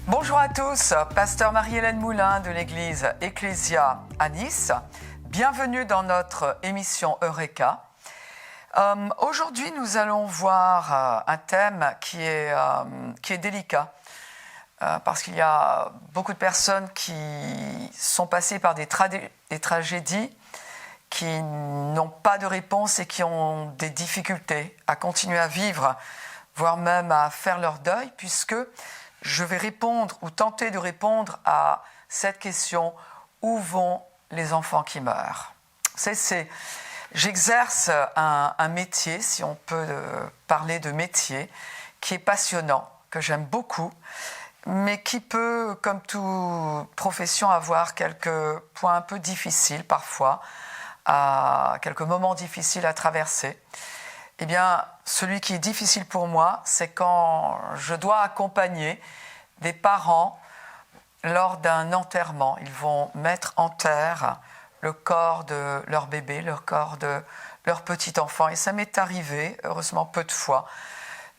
Bonjour à tous, pasteur Marie-Hélène Moulin de l'église Ecclesia à Nice. Bienvenue dans notre émission Eureka. Aujourd'hui, nous allons voir un thème qui est délicat parce qu'il y a beaucoup de personnes qui sont passées par des tragédies, qui n'ont pas de réponse et qui ont des difficultés à continuer à vivre, voire même à faire leur deuil, puisque je vais répondre ou tenter de répondre à cette question: où vont les enfants qui meurent? J'exerce un métier, si on peut parler de métier, qui est passionnant, que j'aime beaucoup, mais qui peut, comme toute profession, avoir quelques points un peu difficiles parfois, quelques moments difficiles à traverser. Eh bien, celui qui est difficile pour moi, c'est quand je dois accompagner des parents lors d'un enterrement. Ils vont mettre en terre le corps de leur bébé, le corps de leur petit enfant. Et ça m'est arrivé, heureusement peu de fois.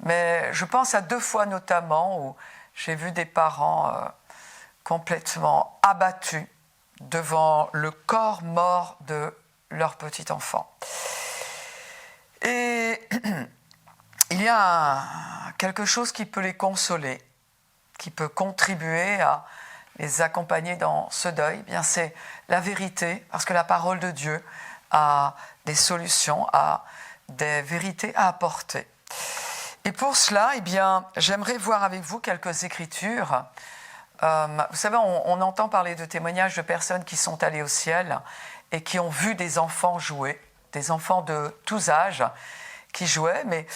Mais je pense à 2 fois notamment où j'ai vu des parents complètement abattus devant le corps mort de leur petit enfant. Et il y a quelque chose qui peut les consoler, qui peut contribuer à les accompagner dans ce deuil. Eh bien, c'est la vérité, parce que la parole de Dieu a des solutions, a des vérités à apporter. Et pour cela, eh bien, j'aimerais voir avec vous quelques écritures. Vous savez, on entend parler de témoignages de personnes qui sont allées au ciel et qui ont vu des enfants jouer, des enfants de tous âges qui jouaient, mais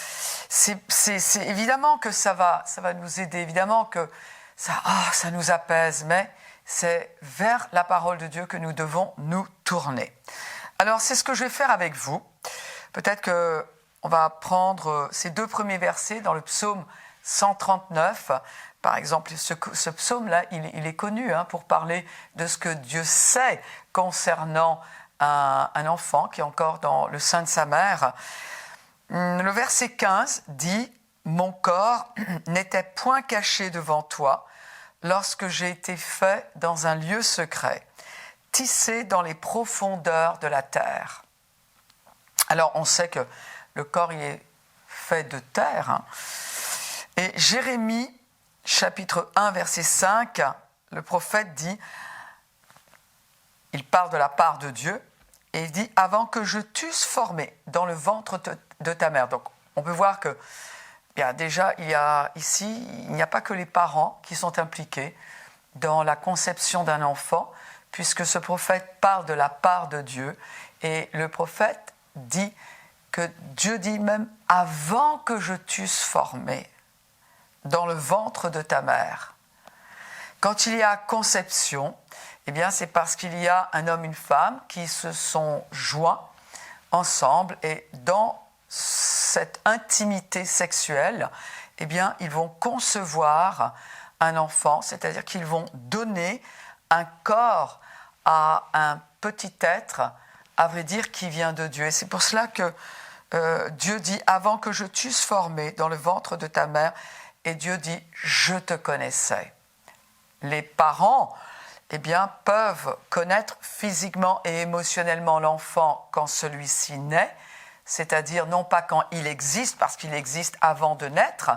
c'est évidemment que ça va nous aider, évidemment que ça nous apaise, mais c'est vers la parole de Dieu que nous devons nous tourner. Alors, c'est ce que je vais faire avec vous. Peut-être qu'on va prendre ces 2 premiers versets dans le psaume 139. Par exemple, ce psaume-là, il est connu pour parler de ce que Dieu sait concernant un enfant qui est encore dans le sein de sa mère. Le verset 15 dit « Mon corps n'était point caché devant toi lorsque j'ai été fait dans un lieu secret, tissé dans les profondeurs de la terre. » Alors, on sait que le corps il est fait de terre. Et Jérémie, chapitre 1, verset 5, le prophète dit, il parle de la part de Dieu, et il dit « Avant que je t'eusse formé dans le ventre de ta mère ». Donc, on peut voir que déjà, il n'y a pas que les parents qui sont impliqués dans la conception d'un enfant, puisque ce prophète parle de la part de Dieu. Et le prophète dit que Dieu dit même « Avant que je t'eusse formé dans le ventre de ta mère ». Quand il y a conception, eh bien, c'est parce qu'il y a un homme et une femme qui se sont joints ensemble et dans cette intimité sexuelle, eh bien, ils vont concevoir un enfant, c'est-à-dire qu'ils vont donner un corps à un petit être, à vrai dire, qui vient de Dieu. Et c'est pour cela que Dieu dit « Avant que je t'eusse formé dans le ventre de ta mère », et Dieu dit « Je te connaissais ». Les parents, eh bien, peuvent connaître physiquement et émotionnellement l'enfant quand celui-ci naît, c'est-à-dire non pas quand il existe, parce qu'il existe avant de naître,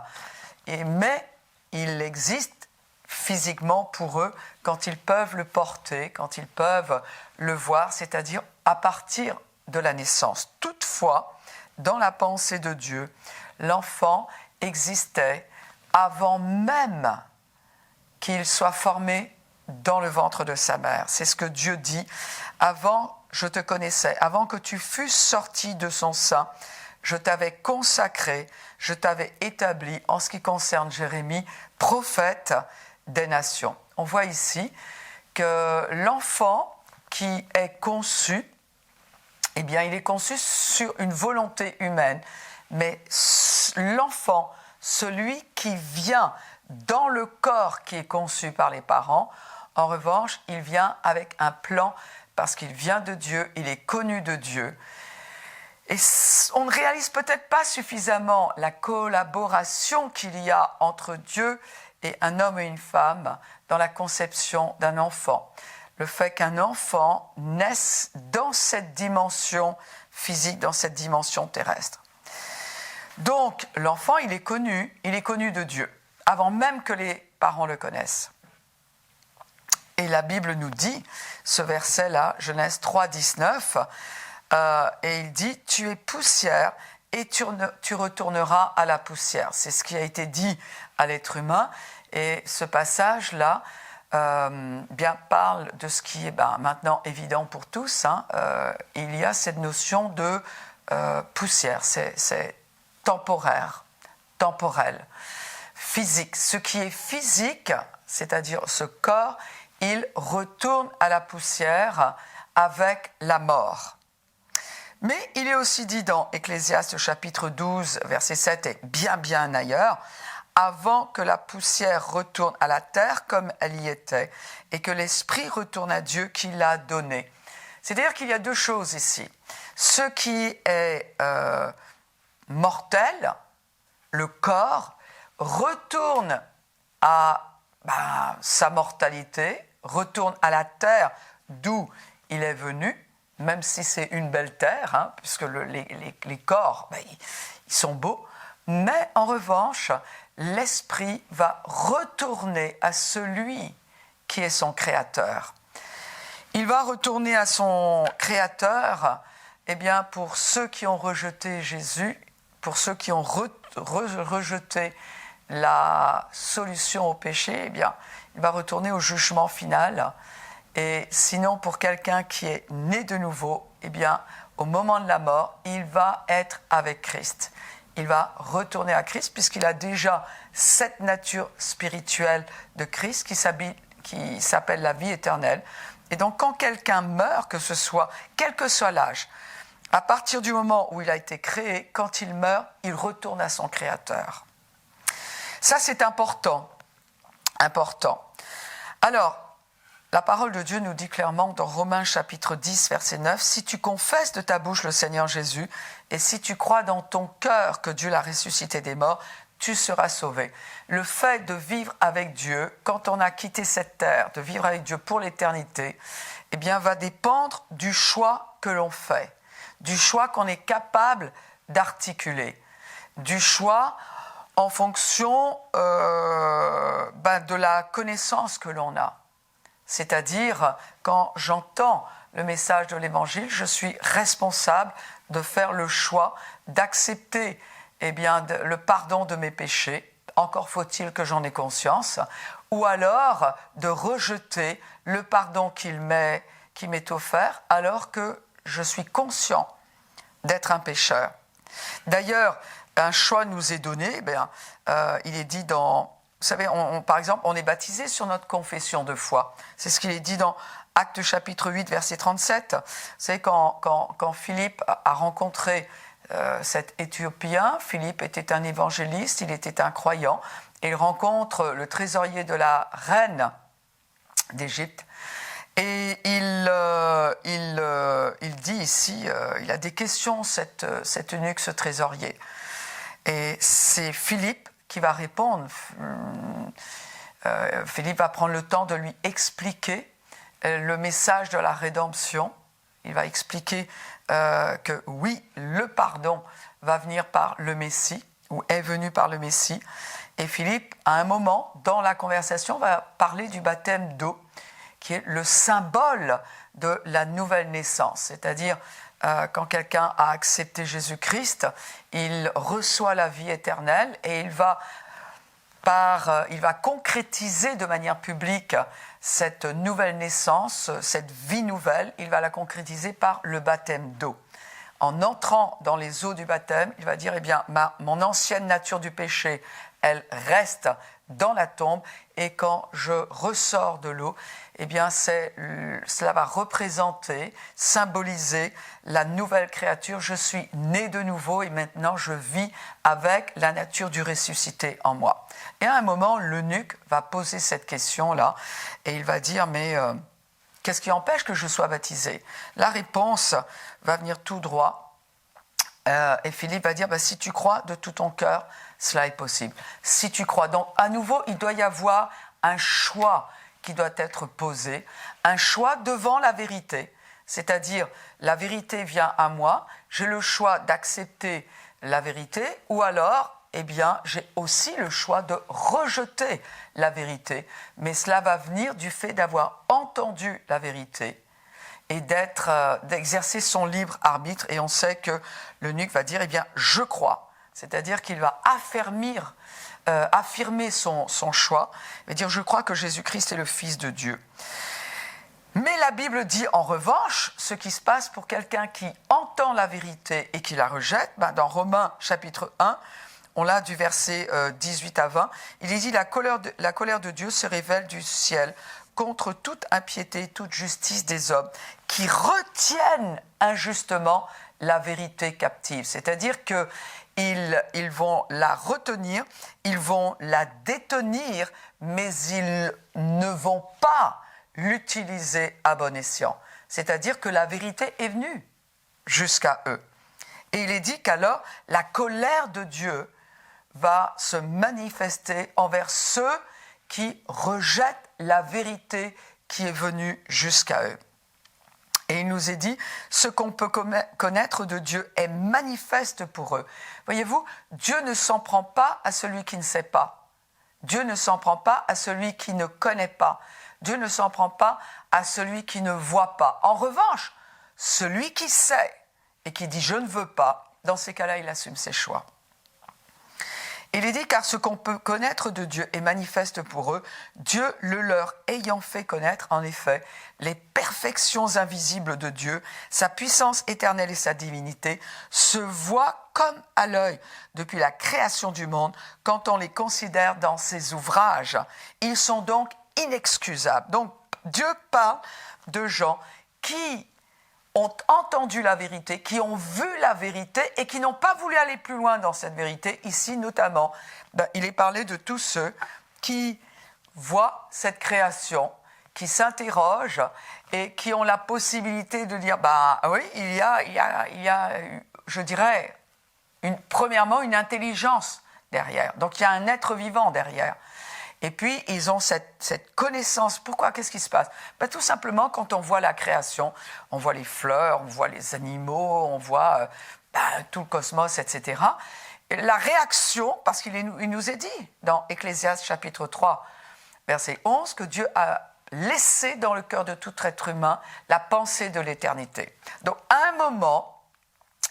mais il existe physiquement pour eux quand ils peuvent le porter, quand ils peuvent le voir, c'est-à-dire à partir de la naissance. Toutefois, dans la pensée de Dieu, l'enfant existait avant même qu'il soit formé dans le ventre de sa mère. C'est ce que Dieu dit. Avant, je te connaissais. Avant que tu fusses sorti de son sein, je t'avais consacré, je t'avais établi, en ce qui concerne Jérémie, prophète des nations. On voit ici que l'enfant qui est conçu, eh bien, il est conçu sur une volonté humaine. Mais l'enfant, celui qui vient dans le corps qui est conçu par les parents, en revanche, il vient avec un plan parce qu'il vient de Dieu, il est connu de Dieu. Et on ne réalise peut-être pas suffisamment la collaboration qu'il y a entre Dieu et un homme et une femme dans la conception d'un enfant. Le fait qu'un enfant naisse dans cette dimension physique, dans cette dimension terrestre. Donc, l'enfant, il est connu de Dieu, avant même que les parents le connaissent. Et la Bible nous dit, ce verset-là, Genèse 3, 19, et il dit « Tu es poussière et tu retourneras à la poussière ». C'est ce qui a été dit à l'être humain. Et ce passage-là bien parle de ce qui est maintenant évident pour tous. Il y a cette notion de poussière, c'est temporaire, temporel, physique. Ce qui est physique, c'est-à-dire ce corps, il retourne à la poussière avec la mort. Mais il est aussi dit dans Ecclésiaste chapitre 12, verset 7 et bien ailleurs, avant que la poussière retourne à la terre comme elle y était et que l'esprit retourne à Dieu qui l'a donné. C'est-à-dire qu'il y a deux choses ici. Ce qui est mortel, le corps, retourne à sa mortalité, retourne à la terre d'où il est venu, même si c'est une belle terre, puisque les corps, ils sont beaux, mais en revanche, l'esprit va retourner à celui qui est son créateur. Il va retourner à son créateur, pour ceux qui ont rejeté Jésus, pour ceux qui ont rejeté la solution au péché, il va retourner au jugement final. Et sinon, pour quelqu'un qui est né de nouveau, au moment de la mort, il va être avec Christ. Il va retourner à Christ puisqu'il a déjà cette nature spirituelle de Christ qui s'appelle la vie éternelle. Et donc, quand quelqu'un meurt, quel que soit l'âge, à partir du moment où il a été créé, quand il meurt, il retourne à son Créateur. Ça, c'est important. Alors, la parole de Dieu nous dit clairement dans Romains chapitre 10, verset 9, « Si tu confesses de ta bouche le Seigneur Jésus, et si tu crois dans ton cœur que Dieu l'a ressuscité des morts, tu seras sauvé. » Le fait de vivre avec Dieu, quand on a quitté cette terre, de vivre avec Dieu pour l'éternité, va dépendre du choix que l'on fait, du choix qu'on est capable d'articuler, du choix en fonction de la connaissance que l'on a. C'est-à-dire, quand j'entends le message de l'Évangile, je suis responsable de faire le choix d'accepter le pardon de mes péchés, encore faut-il que j'en ai conscience, ou alors de rejeter le pardon qui m'est offert alors que je suis conscient d'être un pécheur. D'ailleurs, un choix nous est donné, il est dit dans... Vous savez, par exemple, on est baptisé sur notre confession de foi. C'est ce qu'il est dit dans Actes chapitre 8, verset 37. Vous savez, quand Philippe a rencontré cet Éthiopien, Philippe était un évangéliste, il était un croyant, et il rencontre le trésorier de la reine d'Égypte. Et il dit ici, il a des questions, cet eunuque, ce trésorier. Et c'est Philippe qui va répondre. Philippe va prendre le temps de lui expliquer le message de la rédemption. Il va expliquer que oui, le pardon va venir par le Messie, ou est venu par le Messie. Et Philippe, à un moment, dans la conversation, va parler du baptême d'eau, qui est le symbole de la nouvelle naissance. C'est-à-dire, quand quelqu'un a accepté Jésus-Christ, il reçoit la vie éternelle et il va concrétiser de manière publique cette nouvelle naissance, cette vie nouvelle, il va la concrétiser par le baptême d'eau. En entrant dans les eaux du baptême, il va dire, mon ancienne nature du péché, elle reste dans la tombe, et quand je ressors de l'eau, cela va représenter, symboliser la nouvelle créature. Je suis né de nouveau et maintenant je vis avec la nature du ressuscité en moi. Et à un moment, l'eunuque va poser cette question-là et il va dire, mais qu'est-ce qui empêche que je sois baptisé ? La réponse va venir tout droit. Et Philippe va dire, si tu crois de tout ton cœur, cela est possible. Si tu crois. Donc, à nouveau, il doit y avoir un choix qui doit être posé, un choix devant la vérité. C'est-à-dire, la vérité vient à moi, j'ai le choix d'accepter la vérité, ou alors, j'ai aussi le choix de rejeter la vérité. Mais cela va venir du fait d'avoir entendu la vérité et d'exercer son libre arbitre. Et on sait que l'eunuque va dire, je crois. C'est-à-dire qu'il va affirmer son choix. Il va dire, je crois que Jésus-Christ est le Fils de Dieu. Mais la Bible dit en revanche ce qui se passe pour quelqu'un qui entend la vérité et qui la rejette. Dans Romains chapitre 1, on l'a du verset 18 à 20, il dit la colère de Dieu se révèle du ciel contre toute impiété, toute justice des hommes qui retiennent injustement la vérité captive. C'est-à-dire qu'ils vont la retenir, ils vont la détenir, mais ils ne vont pas l'utiliser à bon escient. C'est-à-dire que la vérité est venue jusqu'à eux. Et il est dit qu'alors, la colère de Dieu va se manifester envers ceux qui rejettent la vérité qui est venue jusqu'à eux. Et il nous est dit, ce qu'on peut connaître de Dieu est manifeste pour eux. Voyez-vous, Dieu ne s'en prend pas à celui qui ne sait pas. Dieu ne s'en prend pas à celui qui ne connaît pas. Dieu ne s'en prend pas à celui qui ne voit pas. En revanche, celui qui sait et qui dit « je ne veux pas », dans ces cas-là, il assume ses choix. Il est dit, car ce qu'on peut connaître de Dieu est manifeste pour eux, Dieu le leur ayant fait connaître, en effet, les perfections invisibles de Dieu, sa puissance éternelle et sa divinité, se voient comme à l'œil depuis la création du monde, quand on les considère dans ses ouvrages. Ils sont donc inexcusables. Donc, Dieu parle de gens qui ont entendu la vérité, qui ont vu la vérité et qui n'ont pas voulu aller plus loin dans cette vérité. Ici, notamment, il est parlé de tous ceux qui voient cette création, qui s'interrogent et qui ont la possibilité de dire, oui, il y a, je dirais, premièrement, une intelligence derrière. Donc, il y a un être vivant derrière. Et puis, ils ont cette connaissance. Pourquoi ? Qu'est-ce qui se passe ? Tout simplement, quand on voit la création, on voit les fleurs, on voit les animaux, on voit tout le cosmos, etc. Et la réaction, parce qu'il nous est dit dans Ecclésiaste chapitre 3, verset 11, que Dieu a laissé dans le cœur de tout être humain la pensée de l'éternité. Donc, à un moment,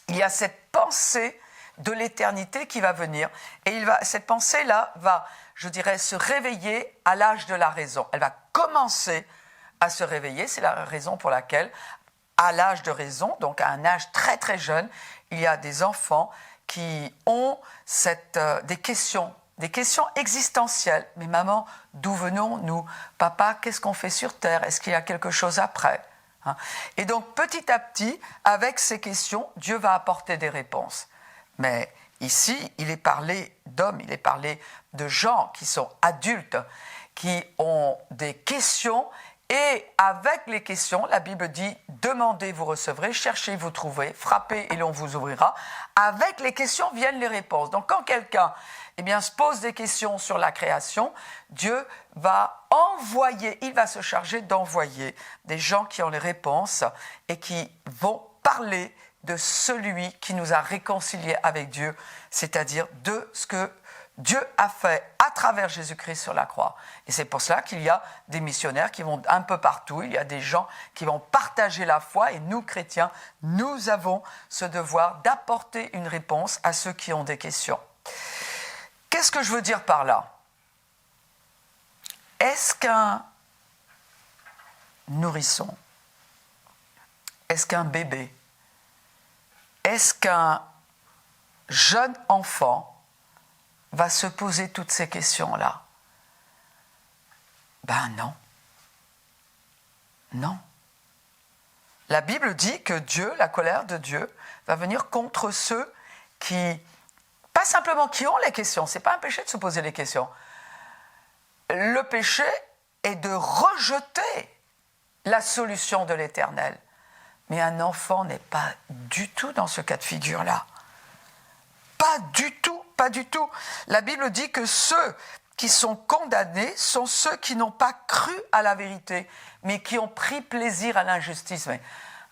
il y a cette pensée de l'éternité qui va venir. Et cette pensée-là va, je dirais, se réveiller à l'âge de la raison. Elle va commencer à se réveiller. C'est la raison pour laquelle, à l'âge de raison, donc à un âge très très jeune, il y a des enfants qui ont des questions existentielles. Mais maman, d'où venons-nous ? Papa, qu'est-ce qu'on fait sur Terre ? Est-ce qu'il y a quelque chose après ? Et donc, petit à petit, avec ces questions, Dieu va apporter des réponses. Mais ici, il est parlé d'hommes, il est parlé de gens qui sont adultes, qui ont des questions. Et avec les questions, la Bible dit « Demandez, vous recevrez, cherchez, vous trouverez, frappez et l'on vous ouvrira ». Avec les questions viennent les réponses. Donc quand quelqu'un se pose des questions sur la création, Dieu va il va se charger d'envoyer des gens qui ont les réponses et qui vont parler de celui qui nous a réconciliés avec Dieu, c'est-à-dire de ce que Dieu a fait à travers Jésus-Christ sur la croix. Et c'est pour cela qu'il y a des missionnaires qui vont un peu partout, il y a des gens qui vont partager la foi, et nous, chrétiens, nous avons ce devoir d'apporter une réponse à ceux qui ont des questions. Qu'est-ce que je veux dire par là ? Est-ce qu'un nourrisson, est-ce qu'un bébé, est-ce qu'un jeune enfant va se poser toutes ces questions-là ? Non. Non. La Bible dit que Dieu, la colère de Dieu, va venir contre ceux qui, pas simplement qui ont les questions, c'est pas un péché de se poser les questions. Le péché est de rejeter la solution de l'Éternel. Mais un enfant n'est pas du tout dans ce cas de figure-là. Pas du tout, pas du tout. La Bible dit que ceux qui sont condamnés sont ceux qui n'ont pas cru à la vérité, mais qui ont pris plaisir à l'injustice. Mais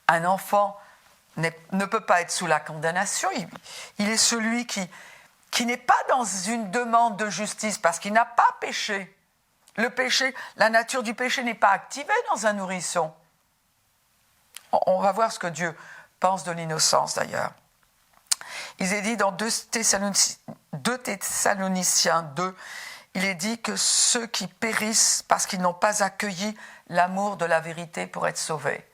un enfant ne peut pas être sous la condamnation. Il est celui qui n'est pas dans une demande de justice parce qu'il n'a pas péché. Le péché, la nature du péché n'est pas activée dans un nourrisson. On va voir ce que Dieu pense de l'innocence d'ailleurs. Il est dit dans 2 Thessaloniciens 2, il est dit que ceux qui périssent parce qu'ils n'ont pas accueilli l'amour de la vérité pour être sauvés.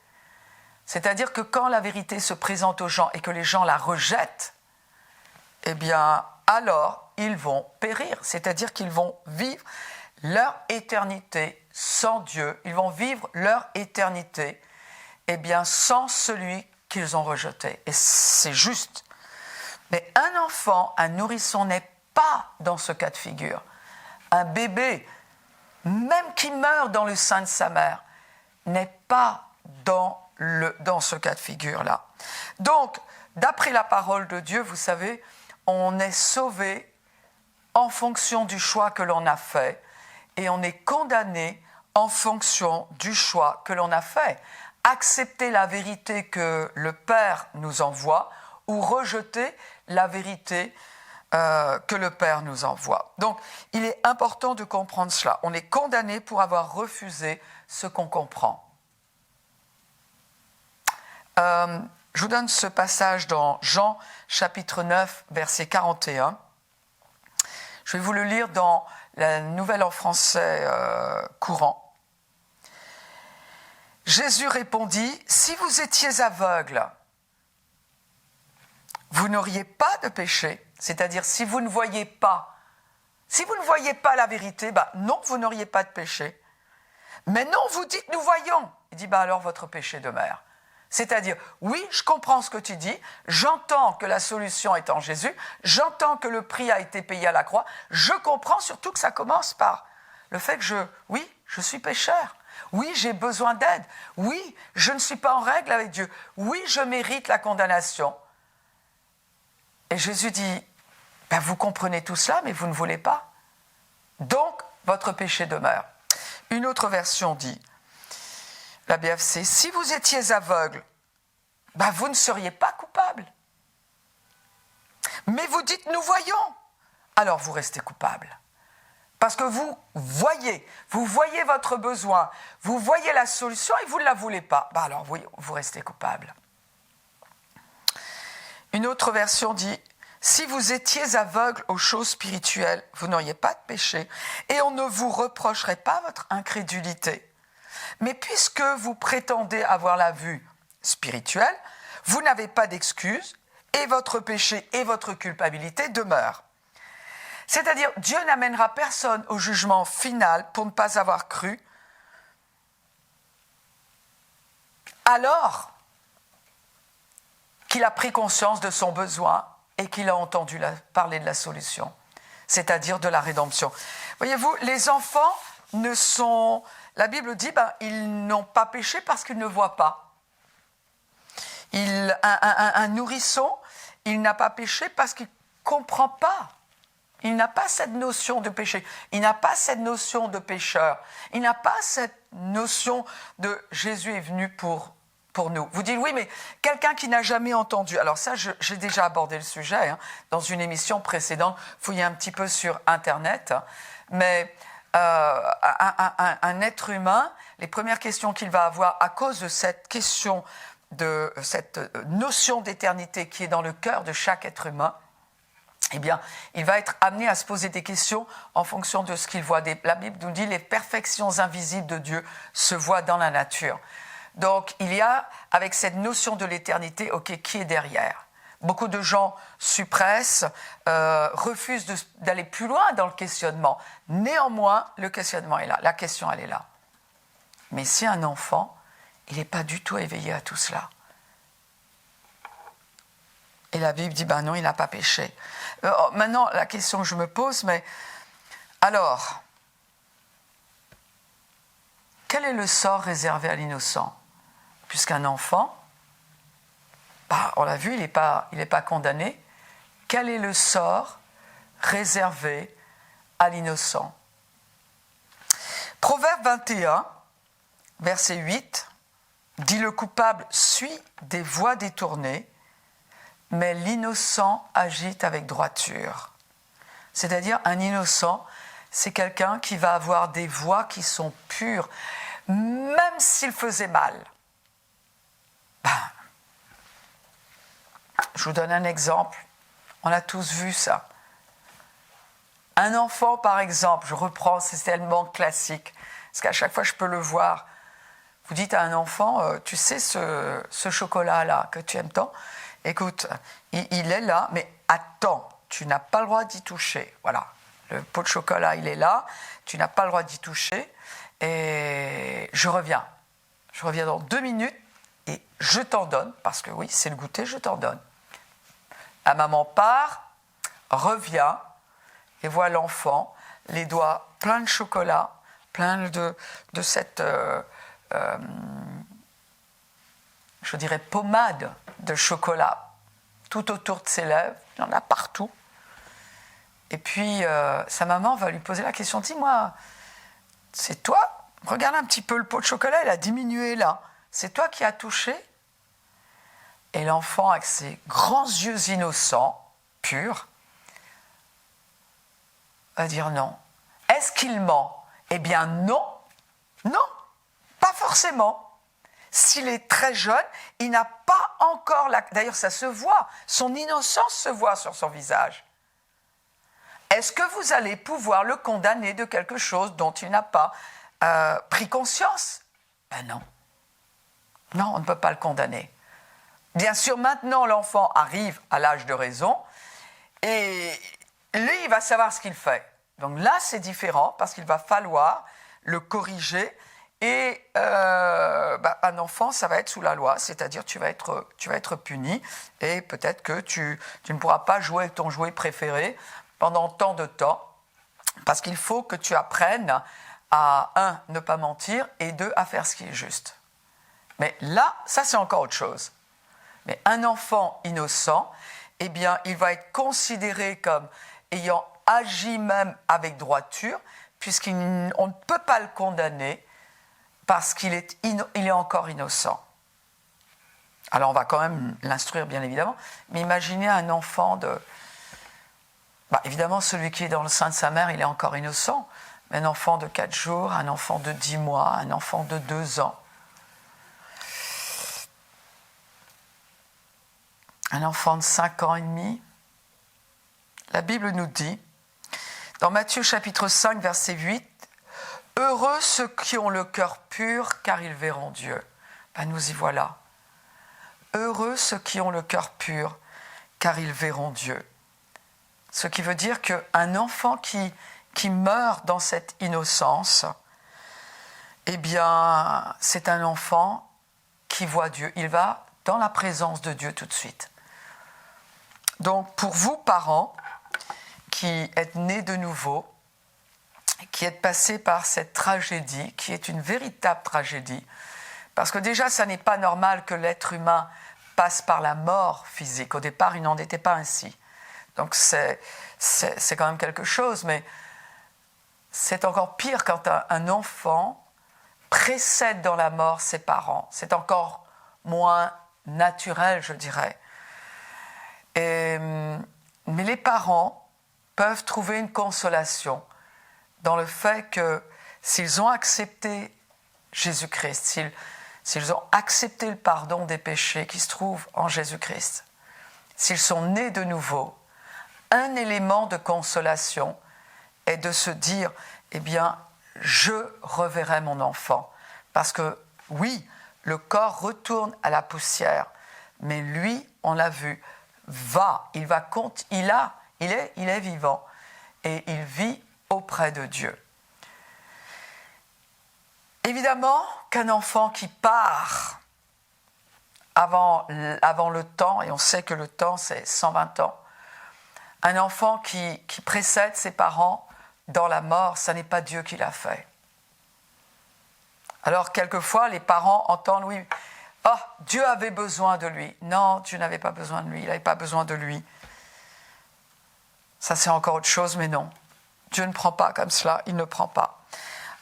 C'est-à-dire que quand la vérité se présente aux gens et que les gens la rejettent, eh bien, alors ils vont périr. C'est-à-dire qu'ils vont vivre leur éternité sans Dieu. Ils vont vivre leur éternité, eh bien, sans celui qu'ils ont rejeté. Et c'est juste. Mais un enfant, un nourrisson n'est pas dans ce cas de figure. Un bébé, même qui meurt dans le sein de sa mère, n'est pas dans ce cas de figure-là. Donc, d'après la parole de Dieu, vous savez, on est sauvé en fonction du choix que l'on a fait et on est condamné en fonction du choix que l'on a fait. Accepter la vérité que le Père nous envoie ou rejeter la vérité que le Père nous envoie. Donc, il est important de comprendre cela. On est condamné pour avoir refusé ce qu'on comprend. Je vous donne ce passage dans Jean chapitre 9, verset 41. Je vais vous le lire dans la Nouvelle en français courant. Jésus répondit, « Si vous étiez aveugle, vous n'auriez pas de péché. » C'est-à-dire, si vous ne voyez pas la vérité, non, vous n'auriez pas de péché. Mais non, vous dites, nous voyons. Il dit, alors votre péché demeure. C'est-à-dire, oui, je comprends ce que tu dis, j'entends que la solution est en Jésus, j'entends que le prix a été payé à la croix, je comprends surtout que ça commence par le fait que je suis pécheur. Oui, j'ai besoin d'aide. Oui, je ne suis pas en règle avec Dieu. Oui, je mérite la condamnation. Et Jésus dit, vous comprenez tout cela, mais vous ne voulez pas. Donc, votre péché demeure. Une autre version dit, la BFC, si vous étiez aveugle, vous ne seriez pas coupable. Mais vous dites, nous voyons. Alors vous restez coupable. Parce que vous voyez votre besoin, vous voyez la solution et vous ne la voulez pas. Alors vous restez coupable. Une autre version dit, si vous étiez aveugle aux choses spirituelles, vous n'auriez pas de péché et on ne vous reprocherait pas votre incrédulité. Mais puisque vous prétendez avoir la vue spirituelle, vous n'avez pas d'excuse et votre péché et votre culpabilité demeurent. C'est-à-dire, Dieu n'amènera personne au jugement final pour ne pas avoir cru, alors qu'il a pris conscience de son besoin et qu'il a entendu parler de la solution, c'est-à-dire de la rédemption. Voyez-vous, les enfants ne sont... La Bible dit, ils n'ont pas péché parce qu'ils ne voient pas. Un nourrisson, il n'a pas péché parce qu'il ne comprend pas. Il n'a pas cette notion de péché. Il n'a pas cette notion de pécheur. Il n'a pas cette notion de Jésus est venu pour nous. Vous dites, oui, mais quelqu'un qui n'a jamais entendu. Alors ça, j'ai déjà abordé le sujet dans une émission précédente. Fouillez un petit peu sur Internet. Mais un être humain, les premières questions qu'il va avoir à cause de cette question, de cette notion d'éternité qui est dans le cœur de chaque être humain, eh bien, il va être amené à se poser des questions en fonction de ce qu'il voit. La Bible nous dit les perfections invisibles de Dieu se voient dans la nature. Donc, il y a, avec cette notion de l'éternité, qui est derrière ? Beaucoup de gens suppressent, refusent d'aller plus loin dans le questionnement. Néanmoins, le questionnement est là, la question, elle est là. Mais si un enfant, il n'est pas du tout éveillé à tout cela. Et la Bible dit, non, il n'a pas péché. Maintenant, la question que je me pose, mais alors, quel est le sort réservé à l'innocent ? Puisqu'un enfant, on l'a vu, il n'est pas condamné, quel est le sort réservé à l'innocent. Proverbe 21, verset 8, dit: le coupable suit des voies détournées, mais l'innocent agit avec droiture. C'est-à-dire, un innocent, c'est quelqu'un qui va avoir des voies qui sont pures, même s'il faisait mal. Je vous donne un exemple. On a tous vu ça. Un enfant, par exemple, je reprends, c'est tellement classique, parce qu'à chaque fois, je peux le voir. Vous dites à un enfant, tu sais, ce chocolat-là que tu aimes tant, écoute, il est là, mais attends, tu n'as pas le droit d'y toucher. Voilà, le pot de chocolat, il est là, tu n'as pas le droit d'y toucher, et je reviens. Je reviens dans 2 minutes, et je t'en donne, parce que oui, c'est le goûter, je t'en donne. La maman part, revient, et voit l'enfant, les doigts pleins de chocolat, pleins de cette, je dirais, pommade de chocolat tout autour de ses lèvres, il y en a partout. Et puis, sa maman va lui poser la question, dis-moi, c'est toi? Regarde un petit peu le pot de chocolat, il a diminué là. C'est toi qui as touché? Et l'enfant, avec ses grands yeux innocents, purs, va dire non. Est-ce qu'il ment? Eh bien non, non, pas forcément. S'il est très jeune, il n'a pas encore la... D'ailleurs, ça se voit, son innocence se voit sur son visage. Est-ce que vous allez pouvoir le condamner de quelque chose dont il n'a pas pris conscience? Ben non. Non, on ne peut pas le condamner. Bien sûr, maintenant, l'enfant arrive à l'âge de raison et lui, il va savoir ce qu'il fait. Donc là, c'est différent parce qu'il va falloir le corriger et un enfant, ça va être sous la loi, c'est-à-dire tu vas être puni et peut-être que tu ne pourras pas jouer avec ton jouet préféré pendant tant de temps parce qu'il faut que tu apprennes à, 1, ne pas mentir et 2, à faire ce qui est juste. Mais là, ça c'est encore autre chose. Mais un enfant innocent, eh bien, il va être considéré comme ayant agi même avec droiture, puisqu'on ne peut pas le condamner parce qu'il est, il est encore innocent. Alors on va quand même l'instruire, bien évidemment, mais imaginez un enfant de... évidemment, celui qui est dans le sein de sa mère, il est encore innocent, mais un enfant de 4 jours, un enfant de 10 mois, un enfant de 2 ans, un enfant de 5 ans et demi. La Bible nous dit, dans Matthieu chapitre 5, verset 8, « Heureux ceux qui ont le cœur pur, car ils verront Dieu. » Nous y voilà. Heureux ceux qui ont le cœur pur, car ils verront Dieu. Ce qui veut dire qu'un enfant qui meurt dans cette innocence, eh bien, c'est un enfant qui voit Dieu. Il va dans la présence de Dieu tout de suite. Donc, pour vous, parents, qui êtes nés de nouveau, qui êtes passés par cette tragédie, qui est une véritable tragédie, parce que déjà, ça n'est pas normal que l'être humain passe par la mort physique. Au départ, il n'en était pas ainsi. Donc, c'est quand même quelque chose, mais c'est encore pire quand un enfant précède dans la mort ses parents. C'est encore moins naturel, je dirais. Mais les parents peuvent trouver une consolation dans le fait que s'ils ont accepté Jésus-Christ, s'ils ont accepté le pardon des péchés qui se trouvent en Jésus-Christ, s'ils sont nés de nouveau, un élément de consolation est de se dire, eh bien, je reverrai mon enfant. Parce que, oui, le corps retourne à la poussière, mais lui, on l'a vu, il est vivant et il vit auprès de Dieu. Évidemment qu'un enfant qui part avant le temps, et on sait que le temps c'est 120 ans, un enfant qui précède ses parents dans la mort, ça n'est pas Dieu qui l'a fait. Alors quelquefois les parents entendent, oui, Dieu avait besoin de lui. Non, Dieu n'avait pas besoin de lui, il n'avait pas besoin de lui. Ça, c'est encore autre chose, mais non. Dieu ne prend pas comme cela, il ne prend pas.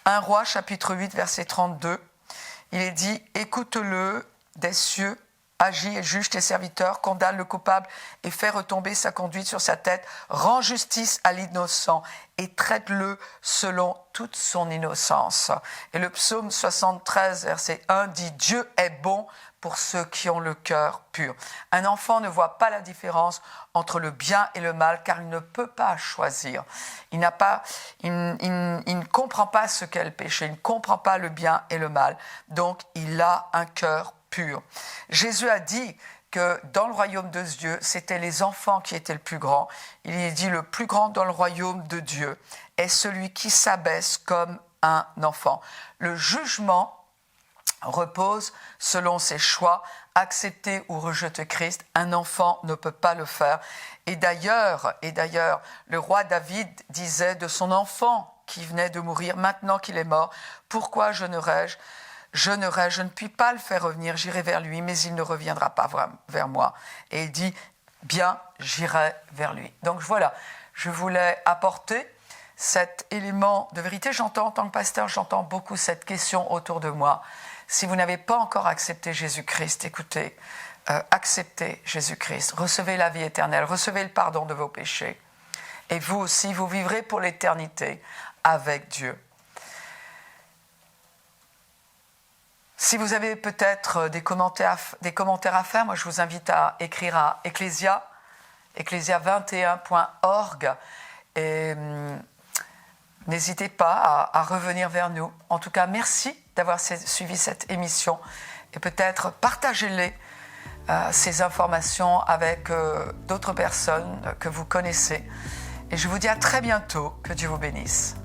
1 Roi, chapitre 8, verset 32, il est dit « Écoute-le des cieux, agis et juge tes serviteurs, condamne le coupable et fais retomber sa conduite sur sa tête, rends justice à l'innocent et traite-le selon toute son innocence. » Et le psaume 73, verset 1 dit « Dieu est bon pour ceux qui ont le cœur pur. » Un enfant ne voit pas la différence entre le bien et le mal car il ne peut pas choisir. Il ne comprend pas ce qu'est le péché, il ne comprend pas le bien et le mal. Donc il a un cœur pur. Jésus a dit que dans le royaume de Dieu, c'était les enfants qui étaient le plus grand. Il est dit le plus grand dans le royaume de Dieu est celui qui s'abaisse comme un enfant. Le jugement repose selon ses choix, accepter ou rejeter Christ. Un enfant ne peut pas le faire. Et d'ailleurs, le roi David disait de son enfant qui venait de mourir, maintenant qu'il est mort, pourquoi je ne puis pas le faire revenir, j'irai vers lui, mais il ne reviendra pas vers moi. Et il dit, bien, j'irai vers lui. Donc voilà, je voulais apporter cet élément de vérité. J'entends, en tant que pasteur, j'entends beaucoup cette question autour de moi. Si vous n'avez pas encore accepté Jésus-Christ, écoutez, acceptez Jésus-Christ, recevez la vie éternelle, recevez le pardon de vos péchés. Et vous aussi, vous vivrez pour l'éternité avec Dieu. Si vous avez peut-être des commentaires à faire, moi je vous invite à écrire à ecclesia21.org et n'hésitez pas à revenir vers nous. En tout cas, merci d'avoir suivi cette émission et peut-être partagez-les, ces informations avec d'autres personnes que vous connaissez. Et je vous dis à très bientôt, que Dieu vous bénisse.